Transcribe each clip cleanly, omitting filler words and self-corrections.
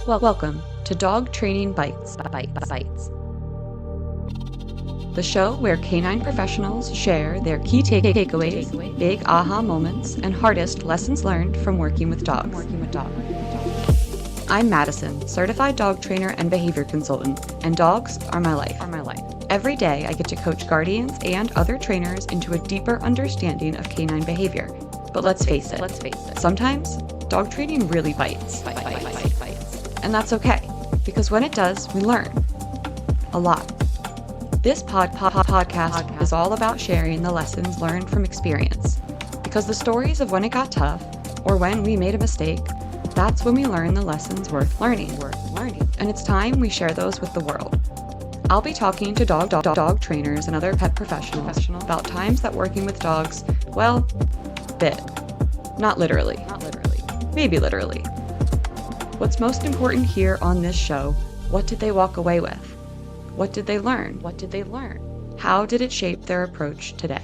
Welcome to Dog Training Bytes. The show where canine professionals share their key takeaways, big aha moments, and hardest lessons learned from working with dogs. I'm Mattison, certified dog trainer and behavior consultant, and dogs are my life. Every day I get to coach guardians and other trainers into a deeper understanding of canine behavior. But let's face it, sometimes dog training really bites. And that's okay, because when it does, we learn a lot. This podcast is all about sharing the lessons learned from experience, because the stories of when it got tough or when we made a mistake, that's when we learn the lessons worth learning. And it's time we share those with the world. I'll be talking to dog trainers and other pet professionals about times that working with dogs, well, bit. Not literally. Maybe literally. What's most important here on this show, what did they walk away with? What did they learn? How did it shape their approach today?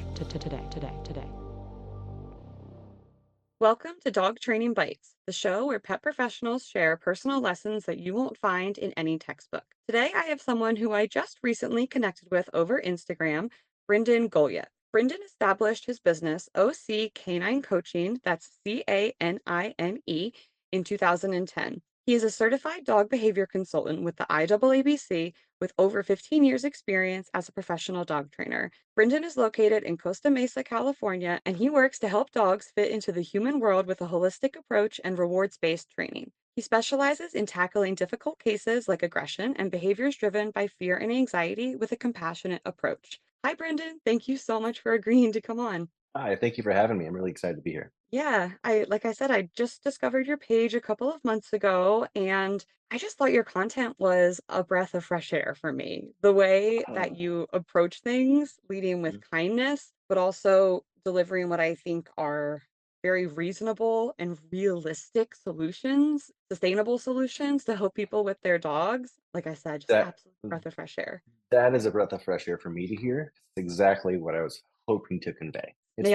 Welcome to Dog Training Bytes, the show where pet professionals share personal lessons that you won't find in any textbook. Today I have someone who I just recently connected with over Instagram, Bryndon Golya. Bryndon established his business, OC Canine Coaching, that's Canine, in 2010. He is a certified dog behavior consultant with the IAABC with over 15 years experience as a professional dog trainer. Bryndon is located in Costa Mesa, California, and he works to help dogs fit into the human world with a holistic approach and rewards-based training. He specializes in tackling difficult cases like aggression and behaviors driven by fear and anxiety with a compassionate approach. Hi, Bryndon. Thank you so much for agreeing to come on. Hi, thank you for having me. I'm really excited to be here. Yeah, like I said, I just discovered your page a couple of months ago, and I just thought your content was a breath of fresh air for me. The way that Oh, you approach things, leading with mhm. kindness, but also delivering what I think are very reasonable and realistic solutions, sustainable solutions to help people with their dogs. Like I said, just That absolute breath of fresh air. that is a breath of fresh air for me to hear. It's exactly what I was hoping to convey. Nailed it.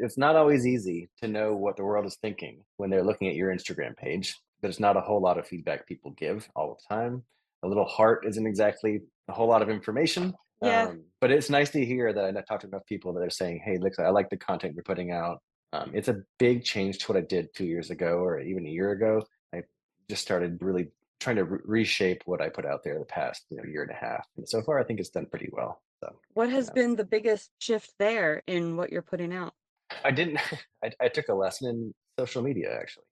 It's not always easy to know what the world is thinking when they're looking at your Instagram page. There's not a whole lot of feedback people give all the time. A little heart isn't exactly a whole lot of information. Yeah. But it's nice to hear that I talked to enough people that are saying, "Hey, look, I like the content you're putting out." It's a big change to what I did 2 years ago or even a year ago. I just started really trying to reshape what I put out there the past year and a half. And so far, I think it's done pretty well. So What has yeah. been the biggest shift there in what you're putting out? I didn't. I took a lesson in social media actually.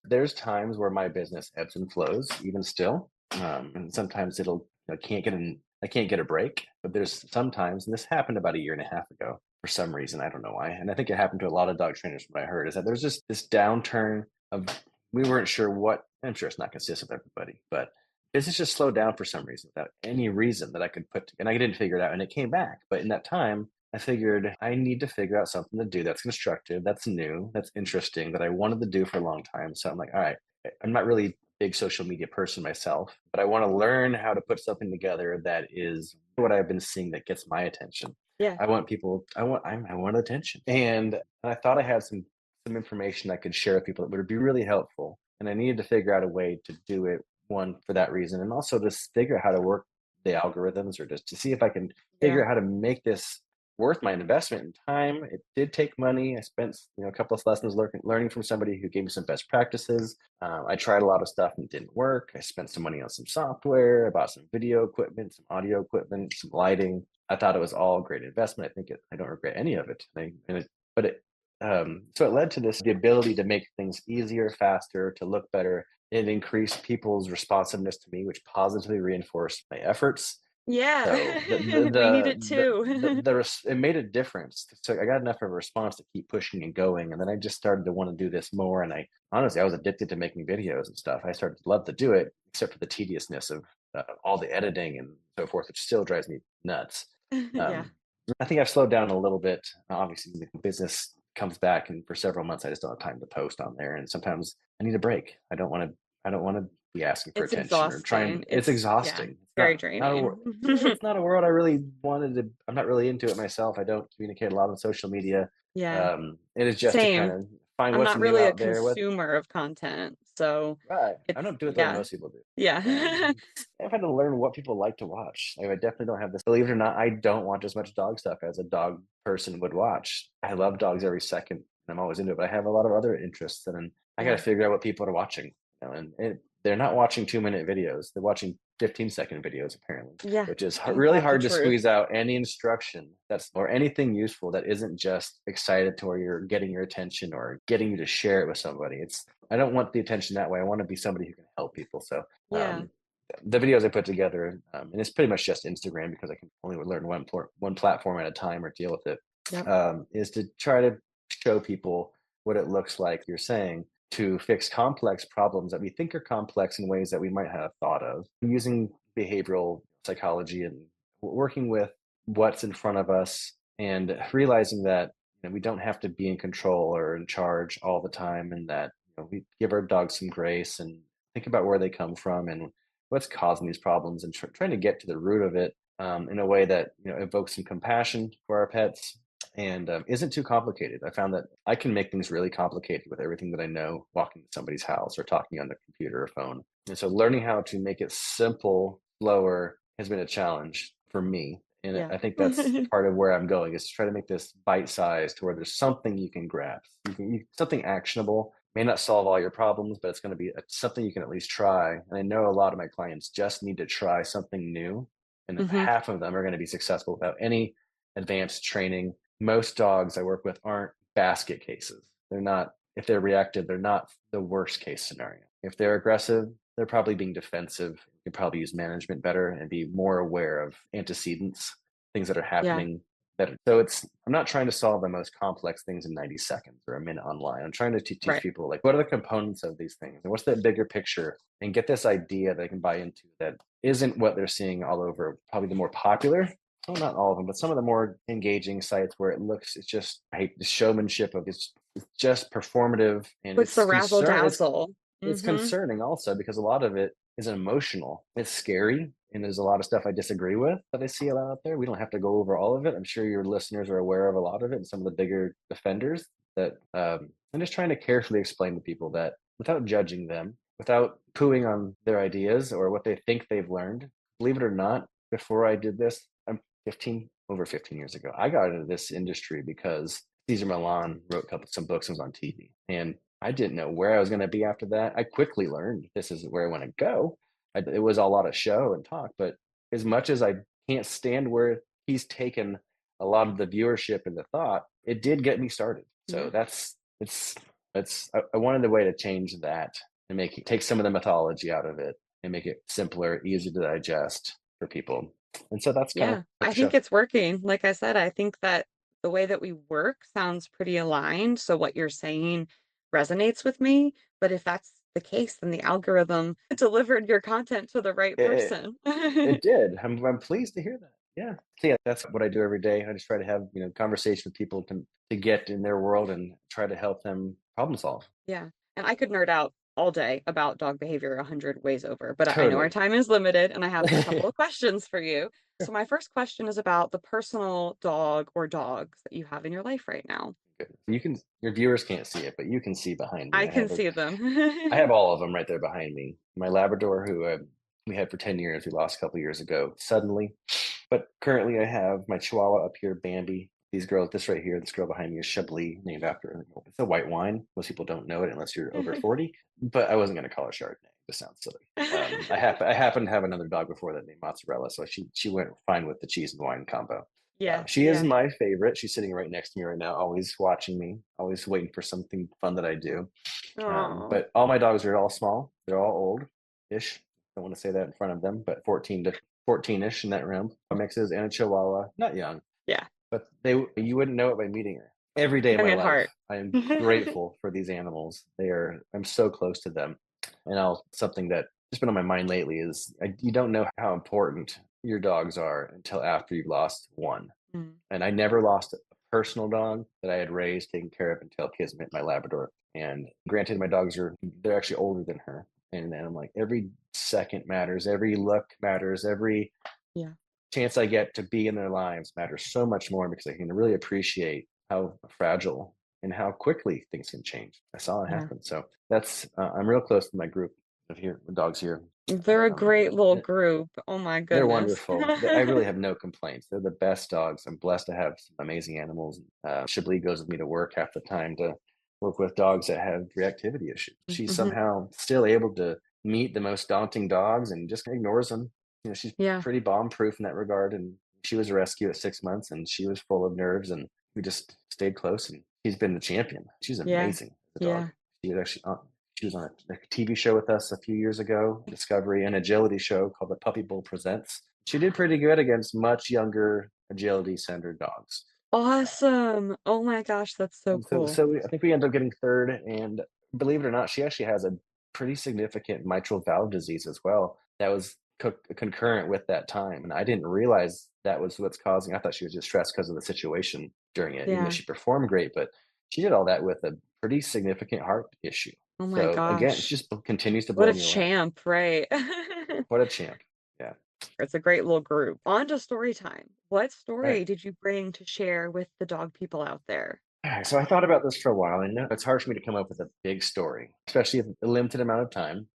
There's times where my business ebbs and flows, even still, and sometimes I can't get a break. But there's sometimes, and this happened about a year and a half ago for some reason. I don't know why, and I think it happened to a lot of dog trainers. What I heard is that there's just this downturn of we weren't sure what. I'm sure it's not consistent with everybody, but business just slowed down for some reason without any reason that I could put, and I didn't figure it out, and it came back. But in that time, I figured I need to figure out something to do that's constructive, that's new, that's interesting, that I wanted to do for a long time. So I'm like, all right, I'm not really a big social media person myself, but I want to learn how to put something together that is what I've been seeing that gets my attention. Yeah. I want attention. And I thought I had some information I could share with people that would be really helpful. And I needed to figure out a way to do it, one, for that reason, and also just figure out how to work the algorithms or just to see if I can Yeah. figure out how to make this worth my investment in time. It did take money. I spent a couple of lessons learning from somebody who gave me some best practices. I tried a lot of stuff and it didn't work. I spent some money on some software. I bought some video equipment, some audio equipment, some lighting. I thought it was all great investment. I don't regret any of it. So it led to the ability to make things easier, faster, to look better. It increased people's responsiveness to me, which positively reinforced my efforts. So Yeah. We need it too. it made a difference. So I got enough of a response to keep pushing and going, and then I just started to want to do this more. And I honestly, I was addicted to making videos and stuff. I started to love to do it, except for the tediousness of all the editing and so forth, which still drives me nuts. Yeah. Um, I think I've slowed down a little bit. Obviously, the business comes back, and for several months, I just don't have time to post on there. And sometimes I need a break. I don't want to. I don't want to be asking for It's attention or trying. exhausting. It's Yeah, exhausting. It's very not a draining. yeah. It's not a world I really wanted to. I'm not really into it myself. I don't communicate a lot on social media. Yeah, It is just to kind same. of find I'm what's not new really a out there. consumer of content, So Right. I it's, don't do it the way yeah. most people do. Yeah. I've had to learn what people like to watch. Like, I definitely don't have this. Believe it or not, I don't watch as much dog stuff as a dog person would watch. I love dogs every second, and I'm always into it. But I have a lot of other interests, and I got to Yeah. figure out what people are watching. They're not watching 2-minute videos. They're watching 15-second videos apparently, Yeah. which is Ain't really that the hard to truth? squeeze out any instruction that's or anything useful that isn't just excited to where you're getting your attention or getting you to share it with somebody. I don't want the attention that way. I want to be somebody who can help people. So Yeah. the videos I put together, and it's pretty much just Instagram because I can only learn one platform at a time or deal with it, Yep. is to try to show people what it looks like, you're saying, to fix complex problems that we think are complex in ways that we might have thought of using behavioral psychology and working with what's in front of us and realizing that we don't have to be in control or in charge all the time, and that we give our dogs some grace and think about where they come from and what's causing these problems, and trying to get to the root of it in a way that evokes some compassion for our pets and isn't too complicated. I found that I can make things really complicated with everything that I know walking to somebody's house or talking on the computer or phone. And so learning how to make it simple, slower has been a challenge for me. And Yeah. I think that's part of where I'm going, is to try to make this bite-sized to where there's something you can grasp, something actionable. May not solve all your problems, but it's going to be something you can at least try. And I know a lot of my clients just need to try something new, and Hmm. half of them are going to be successful without any advanced training. Most dogs I work with aren't basket cases. They're not, if they're reactive, they're not the worst case scenario. If they're aggressive, they're probably being defensive. You could probably use management better and be more aware of antecedents, things that are Yeah. happening better. So I'm not trying to solve the most complex things in 90 seconds or a minute online. I'm trying to teach Right. people, like, what are the components of these things and what's that bigger picture, and get this idea they can buy into that isn't what they're seeing all over probably the more popular, well, not all of them, but some of the more engaging sites where it's just, I hate the showmanship of it's just performative, and Puts the razzle dazzle. it's Hmm. concerning also because a lot of it is emotional. It's scary, and there's a lot of stuff I disagree with that I see a lot out there. We don't have to go over all of it. I'm sure your listeners are aware of a lot of it and some of the bigger offenders. That I'm just trying to carefully explain to people that without judging them, without pooing on their ideas or what they think they've learned. Believe it or not, before I did this, over 15 years ago, I got into this industry because Cesar Millan wrote some books and was on TV. And I didn't know where I was going to be after that. I quickly learned this is where I want to go. It was a lot of show and talk, but as much as I can't stand where he's taken a lot of the viewership and the thought, it did get me started. So Yeah. I wanted a way to change that and take some of the mythology out of it and make it simpler, easier to digest for people. And so that's kind of Yeah. what I the show. think it's working. Like I said, I think that the way that we work sounds pretty aligned. So what you're saying resonates with me. But if that's the case, then the algorithm delivered your content to the right It, person. it did. I'm pleased to hear that. Yeah. So yeah, that's what I do every day. I just try to have conversation with people to get in their world and try to help them problem solve. Yeah, and I could nerd out all day about dog behavior 100 ways over, but I know our Totally. time is limited and I have a couple of questions for you. So my first question is about the personal dog or dogs that you have in your life right now. Good. Your viewers can't see it, but you can see behind me. I can see them. I have all of them right there behind me. My Labrador, who we had for 10 years, we lost a couple years ago suddenly. But currently, I have my Chihuahua up here, Bambi. These girls, this right here, this girl behind me is Chablis, named after, it's a white wine. Most people don't know it unless you're over 40. But I wasn't going to call her Chardonnay. This sounds silly. I happen to have another dog before that named Mozzarella, so she went fine with the cheese and wine combo. Yeah, She is yeah. my favorite. She's sitting right next to me right now, always watching me, always waiting for something fun that I do. Oh, But all my dogs are all small. They're all old-ish. Don't want to say that in front of them, but 14-ish in that realm. Mixes and a Chihuahua, not young, yeah. but you wouldn't know it by meeting her. Every day of Young my at life, heart. I am grateful for these animals. I'm so close to them. And something that just been on my mind lately is you don't know how important your dogs are until after you've lost one. Mm, And I never lost a personal dog that I had raised, taken care of until Kids met my Labrador. And granted, they're actually older than her. And then I'm like, every second matters, every look matters, every yeah, chance I get to be in their lives matters so much more because I can really appreciate how fragile and how quickly things can change. I saw it Yeah. happen. So that's I'm real close to my group of here dogs here. They're a Um, great little th- group. Oh my they're goodness. wonderful. I really have no complaints. They're the best dogs. I'm blessed to have some amazing animals. Chablis goes with me to work half the time to work with dogs that have reactivity issues. She's Mhm. somehow still able to meet the most daunting dogs and just ignores them. She's Yeah. pretty bomb proof in that regard. And she was a rescue at 6 months, and she was full of nerves, and we just stayed close. And she's been the champion. She's Yeah. amazing, the dog. Yeah. She was actually she was on a TV show with us a few years ago, Discovery, an agility show called The Puppy Bowl Presents. She did pretty good against much younger agility-centered dogs. Awesome. Oh my gosh, that's so And so, cool. so I think we ended up getting third. And believe it or not, she actually has a pretty significant mitral valve disease as well. That was concurrent with that time, and I didn't realize that was what's causing. I thought she was just stressed because of the situation during it, even though Yeah. she performed great. But she did all that with a pretty significant heart issue. Oh my So again, she gosh. just continues to What blow a me away. champ, right? What a champ! Yeah. It's a great little group. On to story time. What All right. story did you bring to share with the dog people out there? All right. So I thought about this for a while, and it's hard for me to come up with a big story, especially with a limited amount of time.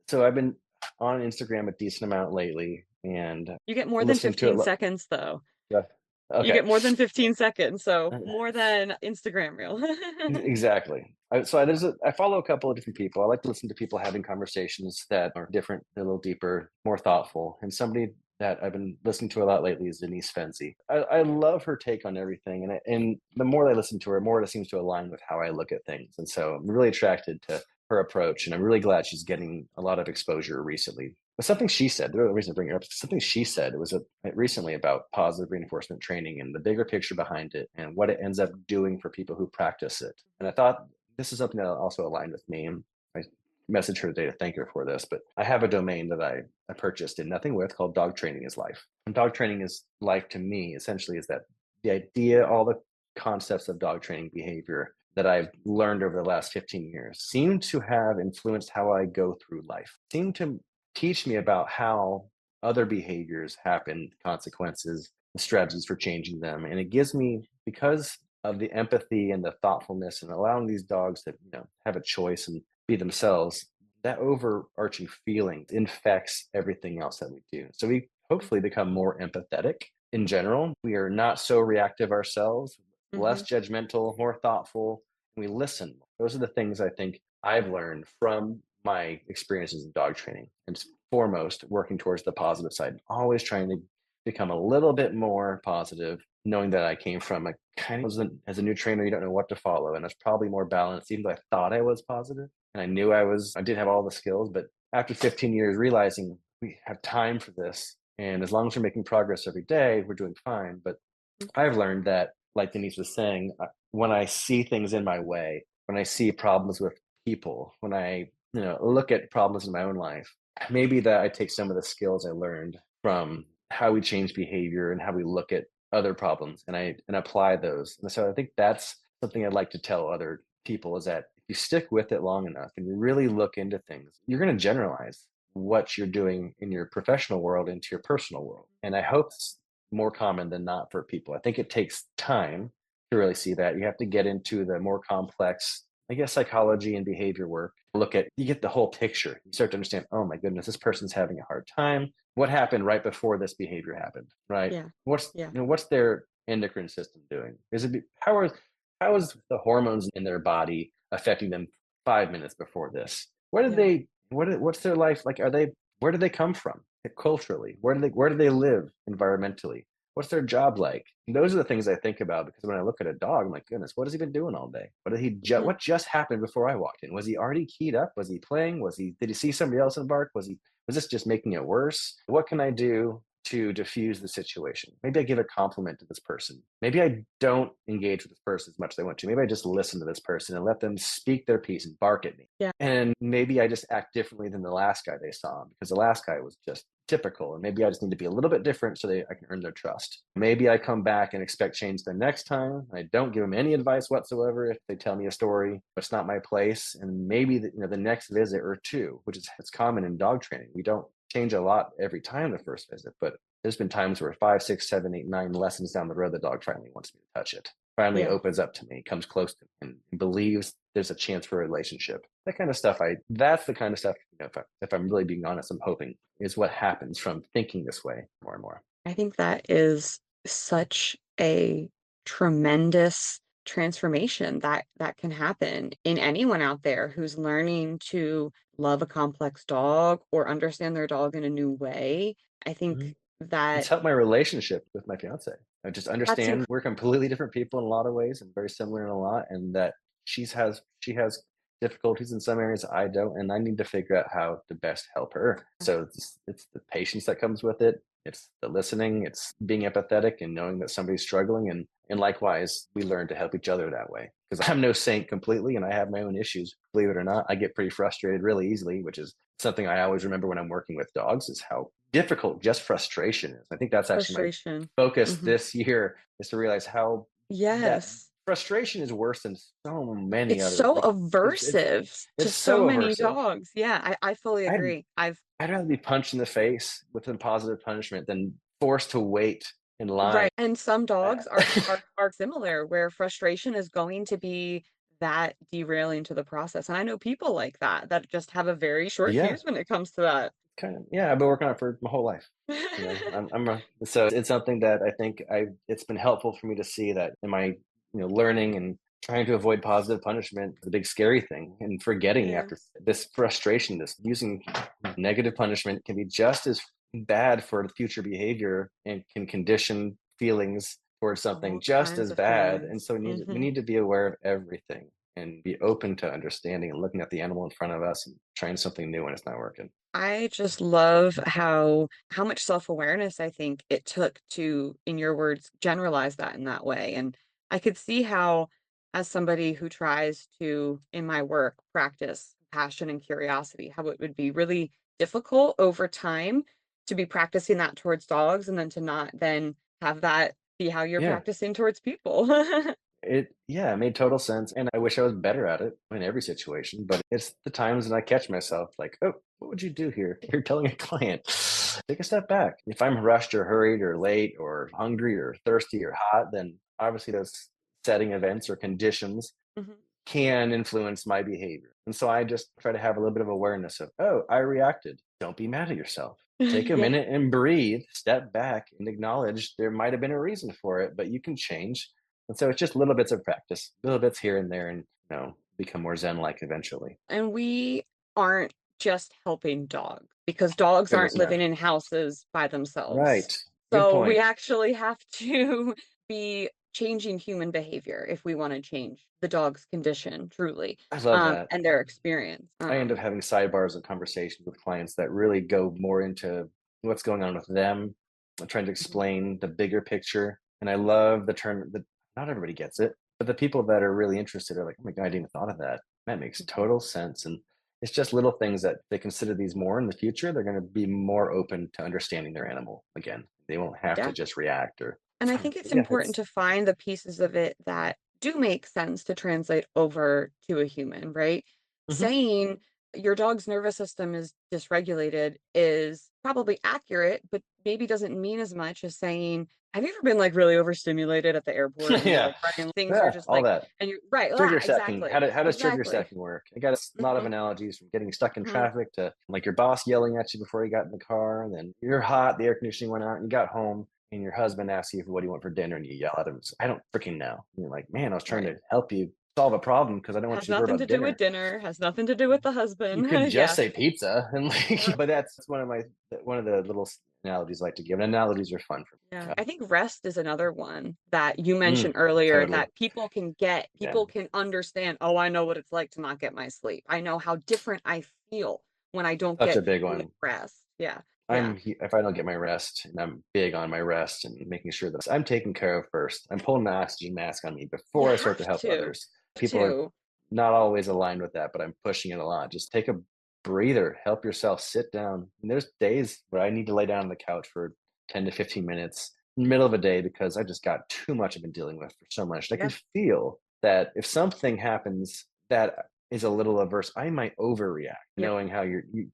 So I've been on Instagram a decent amount lately, and You get more than listening to it. 15 seconds, though. Yeah. You Okay. get more than 15 seconds, so more than Instagram Reel. Exactly. I follow a couple of different people. I like to listen to people having conversations that are different, a little deeper, more thoughtful. And somebody that I've been listening to a lot lately is Denise Fenzi. I love her take on everything, and the more I listen to her, the more it seems to align with how I look at things. And so I'm really attracted to her approach, and I'm really glad she's getting a lot of exposure recently. But something she said, the reason I bring her up, something she said was recently about positive reinforcement training and the bigger picture behind it and what it ends up doing for people who practice it. And I thought this is something that also aligned with me. And I messaged her today to thank her for this, but I have a domain that I purchased in nothing with called Dog Training is Life. And dog training is life to me essentially is that the idea, all the concepts of dog training behavior that I've learned over the last 15 years seem to have influenced how I go through life, seem to teach me about how other behaviors happen, consequences, strategies for changing them. And it gives me, because of the empathy and the thoughtfulness and allowing these dogs to have a choice and be themselves, that overarching feeling infects everything else that we do. So we hopefully become more empathetic in general. We are not so reactive ourselves, less Mhm. judgmental, more thoughtful, and we listen. Those are the things I think I've learned from my experiences in dog training. And foremost, working towards the positive side, always trying to become a little bit more positive, knowing that I came from a kind of as a new trainer, you don't know what to follow. And it's probably more balanced, even though I thought I was positive and I knew I did have all the skills. But after 15 years, realizing we have time for this. And as long as we're making progress every day, we're doing fine. But I've learned that, like Denise was saying, when I see things in my way, when I see problems with people, when I look at problems in my own life, maybe that I take some of the skills I learned from how we change behavior and how we look at other problems, and I apply those. And so I think that's something I'd like to tell other people is that if you stick with it long enough and you really look into things, you're going to generalize what you're doing in your professional world into your personal world. And I hope more common than not for people. I think it takes time to really see that. You have to get into the more complex, I guess, psychology and behavior work. You get the whole picture. You start to understand, oh my goodness, this person's having a hard time. What happened right before this behavior happened, right? Yeah. What's Yeah. what's their endocrine system doing? How is the hormones in their body affecting them 5 minutes before this? Yeah. What's their life like? Where do they come from culturally? Where do they live environmentally? What's their job like? And those are the things I think about, because when I look at a dog, I'm like, goodness, what has he been doing all day? Mhm. What just happened before I walked in? Was he already keyed up? Was he playing? Did he see somebody else in bark? Was this just making it worse? What can I do to diffuse the situation? Maybe I give a compliment to this person. Maybe I don't engage with this person as much as I want to. Maybe I just listen to this person and let them speak their piece and bark at me. Yeah. And maybe I just act differently than the last guy they saw, because the last guy was just typical. And maybe I just need to be a little bit different so I can earn their trust. Maybe I come back and expect change the next time. I don't give them any advice whatsoever if they tell me a story. It's not my place. And maybe the next visit or two, which is it's common in dog training, we don't change a lot every time the first visit, but there's been times where 5, 6, 7, 8, 9 lessons down the road, the dog finally wants me to touch it. Finally Yeah. opens up to me, comes close to me, and believes there's a chance for a relationship. That kind of stuff. That's the kind of stuff. If I'm really being honest, I'm hoping is what happens from thinking this way more and more. I think that is such a tremendous transformation that can happen in anyone out there who's learning to love a complex dog or understand their dog in a new way. I think It's that helped my relationship with my fiance. I just that's understand we're completely different people in a lot of ways and very similar in a lot, and that she has difficulties in some areas I don't, and I need to figure out how to best help her. So it's the patience that comes with it. It's the listening. It's being empathetic and knowing that somebody's struggling, and likewise, we learn to help each other that way. Because I'm no saint completely, and I have my own issues. Believe it or not, I get pretty frustrated really easily, which is something I always remember when I'm working with dogs is how difficult just frustration is. I think that's actually my frustration. focus Mhm. this year is to realize how that Yes. frustration is worse than so many It's other so like aversive to it's so so many aversive. dogs. Yeah, I fully I'd agree. I've I'd rather be punched in the face with some positive punishment than forced to wait in line. right, and some Uh, dogs are similar where frustration is going to be that derailing to the process, and I know people like that just have a very short yeah, fuse when it comes to that. kind of. Yeah, I've been working on it for my whole life. So it's something that I think it's been helpful for me to see that in my learning and trying to avoid positive punishment, the big scary thing, and forgetting Yeah. after this frustration, this using negative punishment can be just as bad for the future behavior and can condition feelings towards something All just kinds as of bad. And feelings. so we Mhm. need to be aware of everything and be open to understanding and looking at the animal in front of us and trying something new when it's not working. I just love how much self-awareness I think it took to, in your words, generalize that in that way. And I could see how, as somebody who tries to, in my work, practice passion and curiosity, how it would be really difficult over time to be practicing that towards dogs and then to not then have that be how you're Yeah. practicing towards people. It made total sense, and I wish I was better at it in every situation, but it's the times that I catch myself like, "Oh, what would you do here? You're telling a client, take a step back." If I'm rushed or hurried or late or hungry or thirsty or hot, then obviously those setting events or conditions Mhm. can influence my behavior. And so I just try to have a little bit of awareness of, "Oh, I reacted." Don't be mad at yourself. Take a Yeah. minute and breathe, step back and acknowledge there might have been a reason for it, but you can change. And so it's just little bits of practice, little bits here and there, and become more Zen-like eventually. And we aren't just helping dogs because dogs aren't Goodness, no. living in houses by themselves. Right. Good So we point. actually have to be changing human behavior if we want to change the dog's condition truly, I love that. and their experience. I end up having sidebars and conversations with clients that really go more into what's going on with them, trying to Mhm. explain the bigger picture. And I love the term that not everybody gets it, but the people that are really interested are like, "Oh my God, I didn't even thought of that. That makes Mhm. total sense." And it's just little things that they consider these more in the future. They're going to be more open to understanding their animal again. They won't have to Yeah. just react or, And I think it's yeah, important to find the pieces of it that do make sense to translate over to a human, right? Mhm. Saying your dog's nervous system is dysregulated is probably accurate, but maybe doesn't mean as much as saying, have you ever been like really overstimulated at the airport and you're Yeah. like running things are Yeah. just All like, that. and you're right, Trigger yeah, stacking. How, exactly. how does trigger Exactly. stacking work? I got a lot of Hmm. analogies from getting stuck in Hmm. traffic to like your boss yelling at you before you got in the car. And then you're hot, the air conditioning went out, and you got home, and your husband asks you what do you want for dinner, and you yell at him, I don't freaking know. And you're like, man, I was trying Right. to help you solve a problem because I don't want Has you to worry nothing to about do with dinner. dinner, has nothing to do with the You husband. could just Yeah. say pizza, and like, but that's one of the little analogies I like to give. And analogies are fun for Yeah, me. I think rest is another one that you mentioned Mm, earlier totally. that Yeah. people can understand, "Oh, I know what it's like to not get my sleep. I know how different I feel when I don't Such a get big 3 minute one. rest." Yeah, yeah. If I don't get my rest, and I'm big on my rest and making sure that I'm taken care of first. I'm pulling the oxygen mask on me You before I start to have help to, others. People are to. not always aligned with that, but I'm pushing it a lot. Just take a breather, help yourself, sit down. And there's days where I need to lay down on the couch for 10 to 15 minutes in the middle of a day because I just got too much I've been dealing with for so much. I can Yeah, feel that if something happens that is a little averse, I might overreact, Yep. knowing how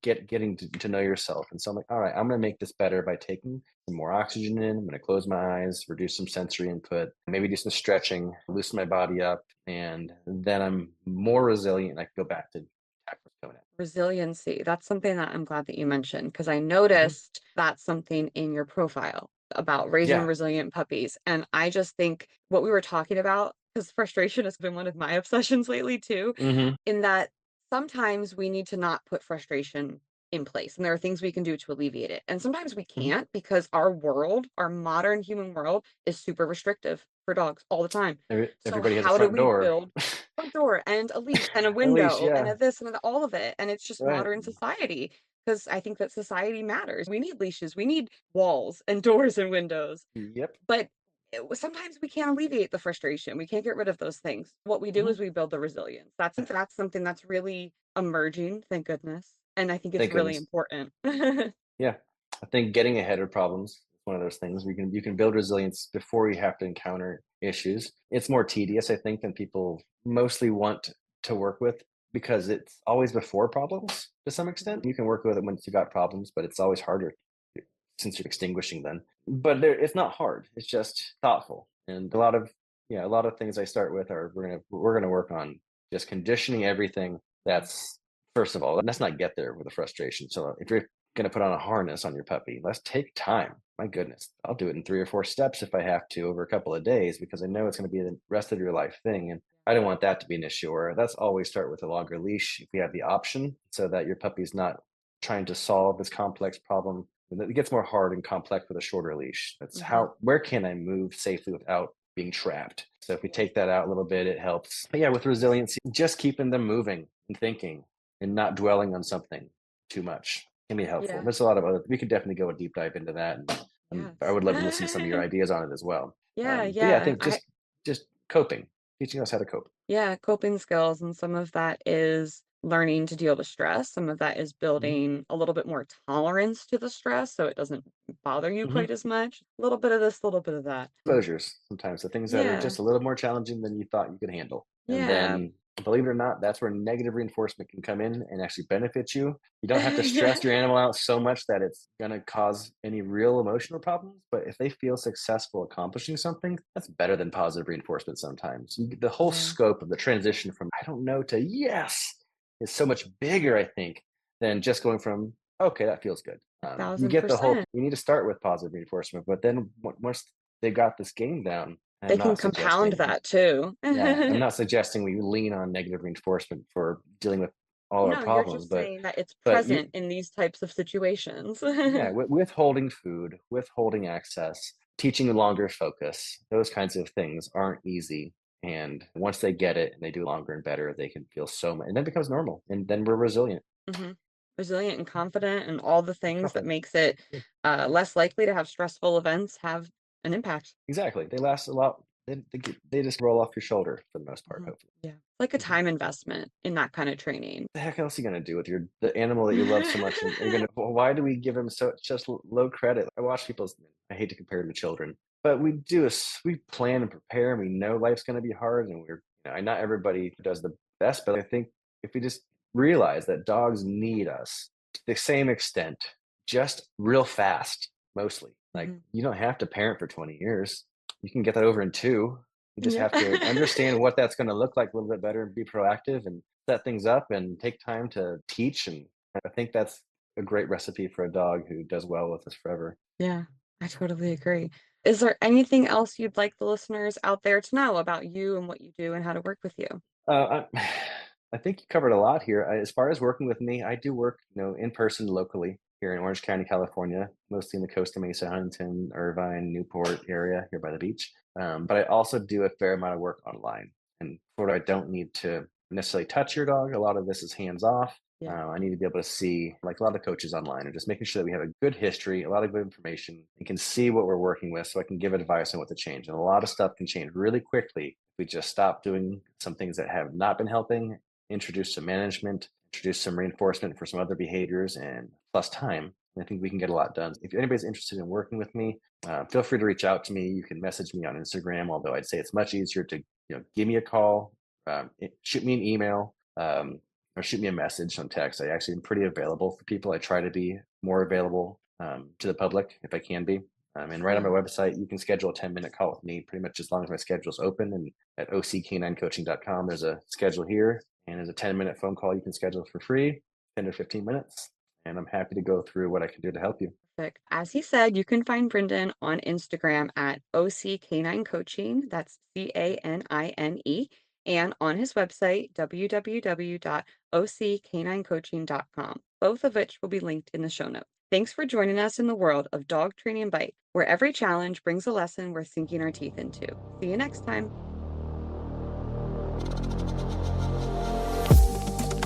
getting to know yourself. And so I'm like, all right, I'm going to make this better by taking some more oxygen in. I'm going to close my eyes, reduce some sensory input, maybe do some stretching, loosen my body up, and then I'm more resilient. And I can go back to attack what's coming at. Resiliency. That's something that I'm glad that you mentioned because I Mhm. noticed that's something in your profile about raising Yeah. resilient puppies. And I just think what we were talking about, because frustration has been one of my obsessions lately too, Hmm. in that sometimes we need to not put frustration in place. And there are things we can do to alleviate it. And sometimes we Hmm. can't because our world, our modern human world, is super restrictive for dogs all the time. So, Everybody has a how do front we door. build front door and a leash and a At least, window and yeah. a this and a all of it? And it's just Right. modern society because I think that society matters. We need leashes, we need walls and doors and windows. Yep. But sometimes we can't alleviate the frustration. We can't get rid of those things. What we do Hmm. is we build the resilience. That's something that's really emerging, thank goodness. And I think it's Thank really goodness. important. Yeah. I think getting ahead of problems is one of those things where you can build resilience before you have to encounter issues. It's more tedious, I think, than people mostly want to work with because it's always before problems to some extent. Mhm. You can work with it once you got problems, but it's always harder since you're extinguishing them. But it's not hard. It's just thoughtful. And a lot of things I start with are we're gonna work on just conditioning everything. Mhm. That's first of all, let's not get there with the frustration. So if you're going to put on a harness on your puppy, let's take time. My goodness, I'll do it in 3 or 4 steps if I have to over a couple of days because I know it's going to be the rest of your life thing. And I don't want that to be an issue. Or let's always start with a longer leash if we have the option so that your puppy's not trying to solve this complex problem. It gets more hard and complex with a shorter leash. That's Mhm. where can I move safely without being trapped? So if we Yeah. take that out a little bit, it helps. But yeah, with resiliency, just keeping them moving and thinking and not dwelling on something too much can be helpful. Yeah. There's a lot of other, we could definitely go a deep dive into that. And I Yes. would love to listen to some of your ideas on it as well. Yeah, But yeah, I yeah. think just coping, teaching us how to cope. Yeah, coping skills, and some of that is learning to deal with stress. Some of that is Mhm. building a little bit more tolerance to the stress so it doesn't bother you Mhm. quite as much. A little bit of this, a little bit of that. Exposures sometimes, the things that are Yeah. just a little more challenging than you thought you could handle. And Yeah. then, believe it or not, that's where negative reinforcement can come in and actually benefit you. You don't have to stress your animal out so much that it's going to cause any real emotional problems. But if they feel successful accomplishing something, that's better than positive reinforcement sometimes. The whole Yeah. scope of the transition from I don't know to yes is so much bigger, I think, than just going from, okay, that feels good. A You thousand get the whole, percent. you need to start with positive reinforcement, but then once they've got this game down, They I'm can not compound suggesting, that too. yeah, I'm not suggesting we lean on negative reinforcement for dealing with all our No, you're problems, just but saying that it's you, present in these types of situations. yeah, withholding food, withholding access, teaching longer focus, those kinds of things aren't easy. And once they get it and they do longer and better, they can feel so much, and then it becomes normal, and then we're resilient. Mhm. Resilient and confident and all the things that Confident. makes it less likely to have stressful events have an impact. Exactly. They last a lot. They just roll off your shoulder for the most part, Mhm. hopefully. Yeah. Like a Mhm. time investment in that kind of training. The heck else are you gonna do with the animal that you love so much? And you're gonna why do we give them such low credit? I watch people. I hate to compare them to children, but we plan and prepare, and we know life's gonna be hard, and not everybody does the best, but I think if we just realize that dogs need us to the same extent, just real fast, mostly. Like Mhm. you don't have to parent for 20 years. You can get that over in two. You just Yeah. have to understand what that's going to look like a little bit better and be proactive and set things up and take time to teach. And I think that's a great recipe for a dog who does well with us forever. Yeah, I totally agree. Is there anything else you'd like the listeners out there to know about you and what you do and how to work with you? I think you covered a lot here. As far as working with me, I do work, in person locally here in Orange County, California, mostly in the Costa Mesa, Huntington, Irvine, Newport area here by the beach. But I also do a fair amount of work online. And for I don't need to necessarily touch your dog. A lot of this is hands off. Yeah. I need to be able to see, like a lot of the coaches online, and just making sure that we have a good history, a lot of good information, and can see what we're working with so I can give advice on what to change. And a lot of stuff can change really quickly if we just stop doing some things that have not been helping, introduce some management, introduce some reinforcement for some other behaviors, and plus time. I think we can get a lot done. If anybody's interested in working with me, feel free to reach out to me. You can message me on Instagram, although I'd say it's much easier to give me a call, shoot me an email. or shoot me a message on text. I actually am pretty available for people. I try to be more available to the public if I can be. And right on my website, you can schedule a 10-minute call with me pretty much as long as my schedule is open. And at OCCanineCoaching.com, there's a schedule here, and there's a 10-minute phone call you can schedule for free, 10 to 15 minutes. And I'm happy to go through what I can do to help you. Perfect. As he said, you can find Bryndon on Instagram at OC Canine Coaching. That's CANINE. And on his website, www.occaninecoaching.com, both of which will be linked in the show notes. Thanks for joining us in the world of Dog Training Bytes, where every challenge brings a lesson worth sinking our teeth into. See you next time.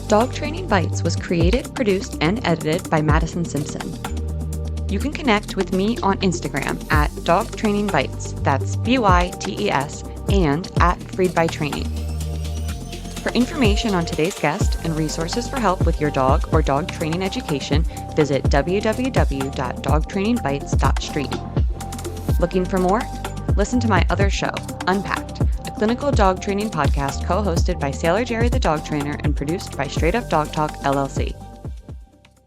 Dog Training Bytes was created, produced, and edited by Mattison Skoog-Simpson. You can connect with me on Instagram at Dog Training Bytes, that's BYTES, and at Freed by Training. For information on today's guest and resources for help with your dog or dog training education, visit www.dogtrainingbytes.stream. Looking for more? Listen to my other show, Unpacked, a clinical dog training podcast co-hosted by Sailor Jerry the Dog Trainer and produced by Straight Up Dog Talk, LLC.